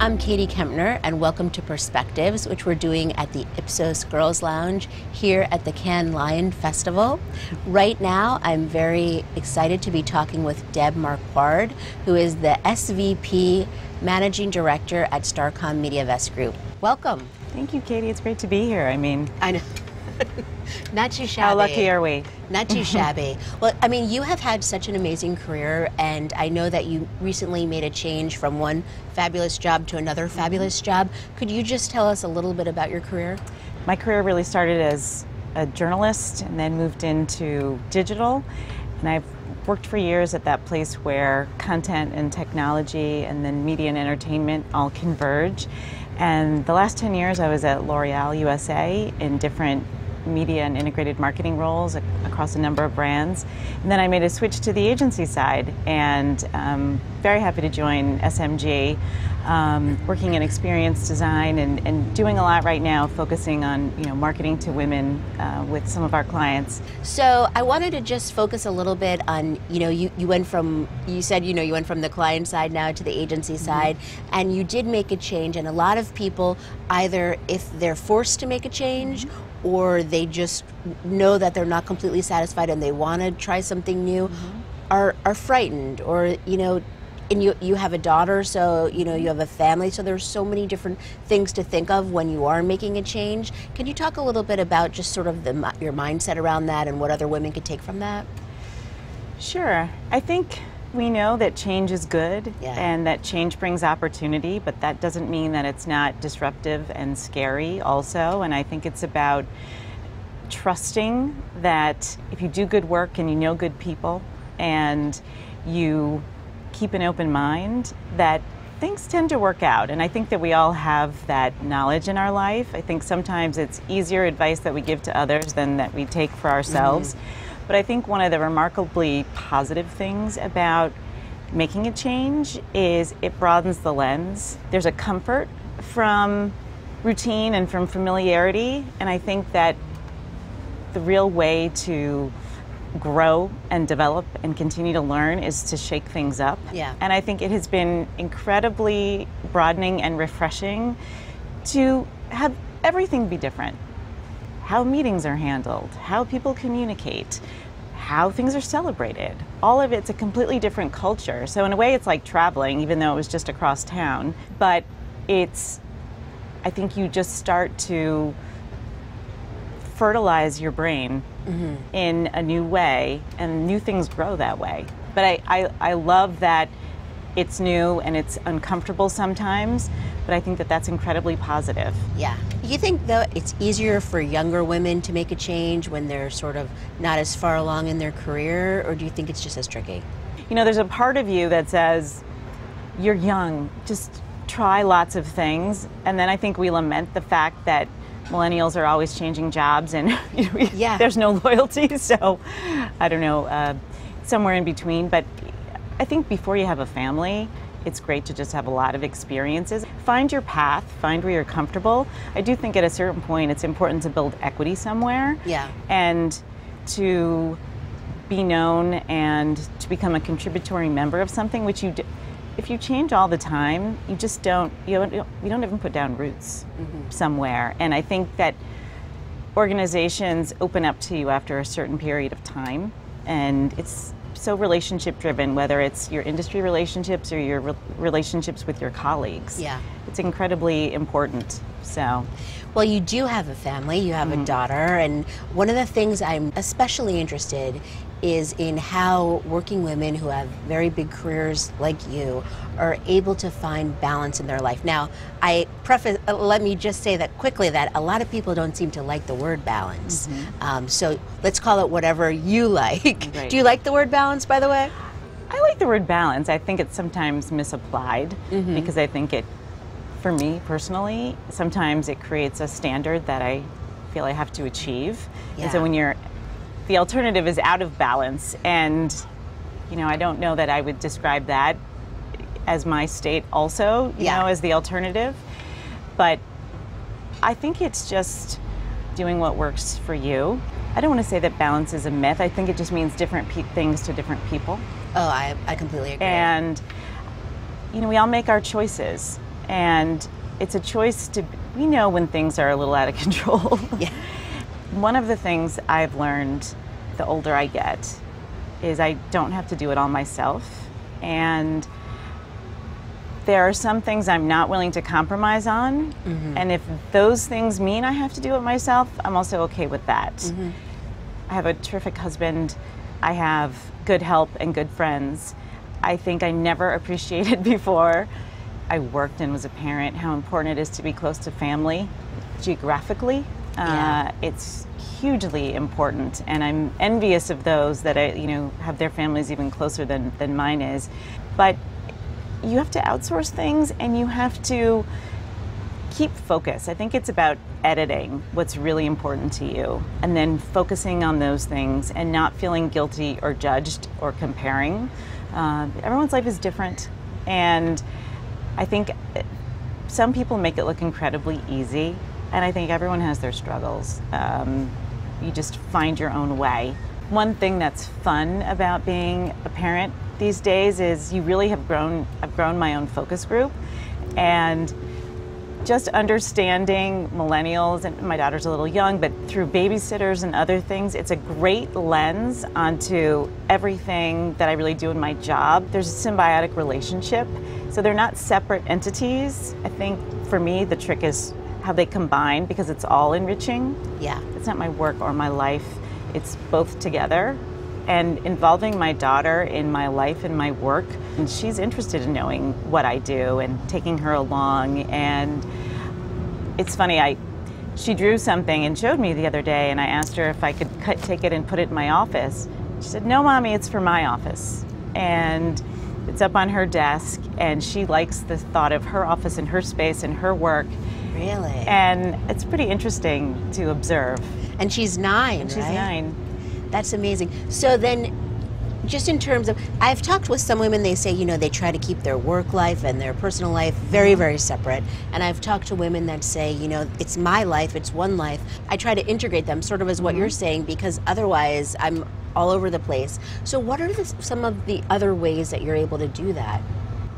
I'm Katie Kempner, and welcome to Perspectives, which we're doing at the Ipsos Girls Lounge here at the Cannes Lion Festival. Right now, I'm very excited to be talking with Deb Marquardt, who is the SVP Managing Director at Starcom MediaVest Group. Welcome. Thank you, Katie. It's great to be here. I know. Not too shabby. How lucky are we? Not too shabby. Well, you have had such an amazing career, and I know that you recently made a change from one fabulous job to another fabulous job. Could you just tell us a little bit about your career? My career really started as a journalist and then moved into digital. And I've worked for years at that place where content and technology and then media and entertainment all converge. And the last 10 years I was at L'Oreal USA in different media and integrated marketing roles across a number of brands. And then I made a switch to the agency side, and very happy to join SMG, working in experience design and doing a lot right now, focusing on marketing to women with some of our clients. So I wanted to just focus a little bit on, you went from the client side now to the agency side, and you did make a change, and a lot of people, either if they're forced to make a change or they just know that they're not completely satisfied and they want to try something new, are frightened, or and you have a daughter, so you have a family, so there's so many different things to think of when you are making a change. Can you talk a little bit about just sort of your mindset around that and what other women could take from that? Sure. I think we know that change is good, and that change brings opportunity, but that doesn't mean that it's not disruptive and scary also. And I think it's about trusting that if you do good work and you know good people and you keep an open mind, that things tend to work out. And I think that we all have that knowledge in our life. I think sometimes it's easier advice that we give to others than that we take for ourselves. But I think one of the remarkably positive things about making a change is it broadens the lens. There's a comfort from routine and from familiarity, and I think that the real way to grow and develop and continue to learn is to shake things up. And I think it has been incredibly broadening and refreshing to have everything be different. How meetings are handled, how people communicate, how things are celebrated. All of it's a completely different culture. So in a way it's like traveling, even though it was just across town. But I think you just start to fertilize your brain in a new way, and new things grow that way. But I love that it's new and it's uncomfortable sometimes, but I think that that's incredibly positive. Yeah. Do you think, though, it's easier for younger women to make a change when they're sort of not as far along in their career, or do you think it's just as tricky? There's a part of you that says, you're young, just try lots of things. And then I think we lament the fact that millennials are always changing jobs and there's no loyalty. So I don't know, somewhere in between. But I think before you have a family, it's great to just have a lot of experiences. Find your path, find where you're comfortable. I do think at a certain point it's important to build equity somewhere. And to be known and to become a contributory member of something, which you do. If you change all the time, you just don't, you don't even put down roots somewhere. And I think that organizations open up to you after a certain period of time, and it's so relationship driven, whether it's your industry relationships or your relationships with your colleagues. It's incredibly important. So, well, you do have a family, you have a daughter, and one of the things I'm especially interested is in how working women who have very big careers like you are able to find balance in their life. Now, let me just say that quickly, that a lot of people don't seem to like the word balance. So let's call it whatever you like. Do you like the word balance, by the way? I like the word balance. I think it's sometimes misapplied because I think for me personally, sometimes it creates a standard that I feel I have to achieve. And so when the alternative is out of balance, and I don't know that I would describe that as my state also, as the alternative. But I think it's just doing what works for you. I don't want to say that balance is a myth. I think it just means different things to different people. Oh, I completely agree. And we all make our choices, And it's a choice we know when things are a little out of control. Yeah. One of the things I've learned the older I get is I don't have to do it all myself. And there are some things I'm not willing to compromise on. Mm-hmm. And if those things mean I have to do it myself, I'm also okay with that. Mm-hmm. I have a terrific husband. I have good help and good friends. I think I never appreciated before I worked and was a parent how important it is to be close to family geographically. Yeah. It's hugely important, and I'm envious of those that have their families even closer than mine is. But you have to outsource things, and you have to keep focus. I think it's about editing what's really important to you, and then focusing on those things and not feeling guilty or judged or comparing. Everyone's life is different, and I think some people make it look incredibly easy, and I think everyone has their struggles. You just find your own way. One thing that's fun about being a parent these days is I've grown my own focus group, and just understanding millennials, and my daughter's a little young, but through babysitters and other things, it's a great lens onto everything that I really do in my job. There's a symbiotic relationship, so they're not separate entities. I think for me, the trick is how they combine, because it's all enriching. Yeah. It's not my work or my life, it's both together. And involving my daughter in my life and my work, and she's interested in knowing what I do and taking her along. And it's funny, she drew something and showed me the other day, and I asked her if I could take it and put it in my office. She said, "No, Mommy, it's for my office." And it's up on her desk, and she likes the thought of her office and her space and her work. Really? And it's pretty interesting to observe. And she's 9, She's right? 9. That's amazing. So then, just in terms of, I've talked with some women, they say, they try to keep their work life and their personal life very, very separate. And I've talked to women that say, it's my life, it's one life. I try to integrate them, sort of as what you're saying, because otherwise I'm all over the place. So what are some of the other ways that you're able to do that?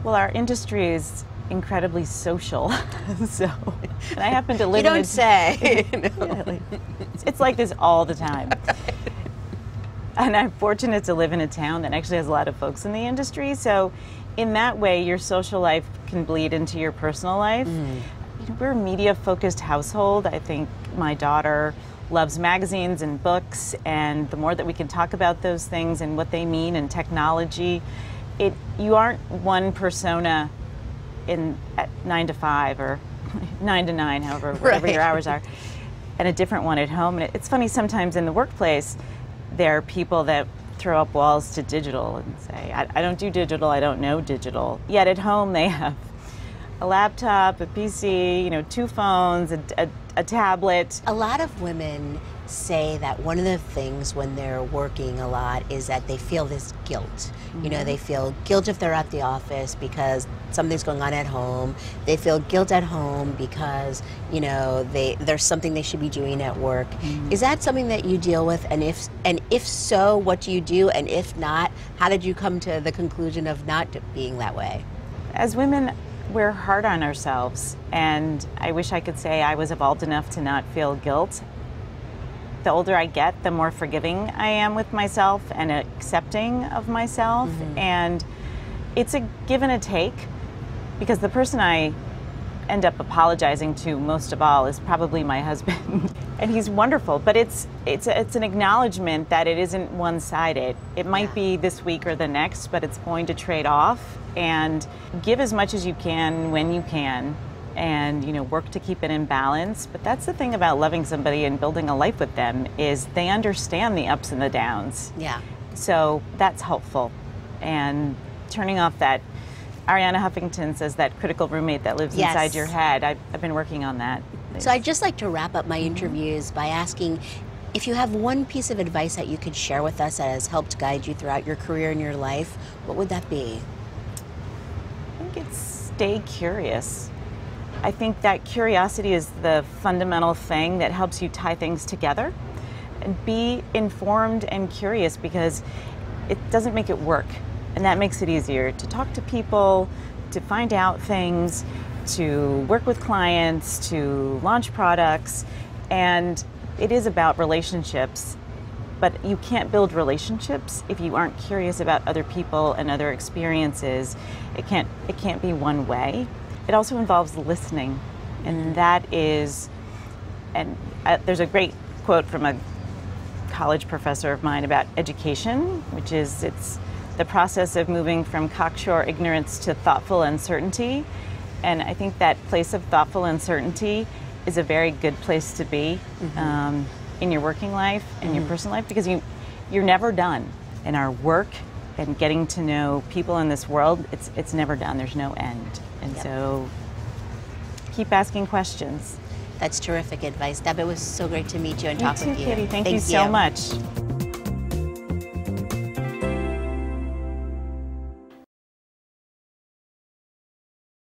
Well, our industry is incredibly social, and I happen to live you don't say. It's like this all the time. And I'm fortunate to live in a town that actually has a lot of folks in the industry, so in that way your social life can bleed into your personal life. We're a media-focused household. I think my daughter loves magazines and books, and the more that we can talk about those things and what they mean and technology, you aren't one persona at 9 to 5 or 9 to 9, whatever your hours are, and a different one at home. And it's funny, sometimes in the workplace there are people that throw up walls to digital and say, I don't do digital, I don't know digital. Yet at home they have a laptop, a PC, 2 phones, a tablet. A lot of women say that one of the things when they're working a lot is that they feel this guilt. They feel guilt if they're at the office because something's going on at home. They feel guilt at home because, there's something they should be doing at work. Is that something that you deal with? And if so, what do you do? And if not, how did you come to the conclusion of not being that way? As women, we're hard on ourselves, and I wish I could say I was evolved enough to not feel guilt. The older I get, the more forgiving I am with myself and accepting of myself. And it's a give and a take, because the person I end up apologizing to most of all is probably my husband. And he's wonderful, but it's an acknowledgement that it isn't one-sided. It might be this week or the next, but it's going to trade off. And give as much as you can when you can, and work to keep it in balance. But that's the thing about loving somebody and building a life with them, is they understand the ups and the downs. Yeah. So that's helpful. And turning off that, Ariana Huffington says, that critical roommate that lives inside your head. I've been working on that. So I'd just like to wrap up my interviews by asking if you have one piece of advice that you could share with us that has helped guide you throughout your career and your life, what would that be? I think it's stay curious. I think that curiosity is the fundamental thing that helps you tie things together. And be informed and curious, because it doesn't make it work. And that makes it easier to talk to people, to find out things. to work with clients, to launch products, and it is about relationships. But you can't build relationships if you aren't curious about other people and other experiences. It can't be one way. It also involves listening, and that is, and there's a great quote from a college professor of mine about education, which is it's the process of moving from cocksure ignorance to thoughtful uncertainty. And I think that place of thoughtful uncertainty is a very good place to be in your working life and your personal life, because you're never done. In our work and getting to know people in this world, it's never done. There's no end. And so keep asking questions. That's terrific advice. Deb, it was so great to meet you and talk with you. Katie. Thank you so much.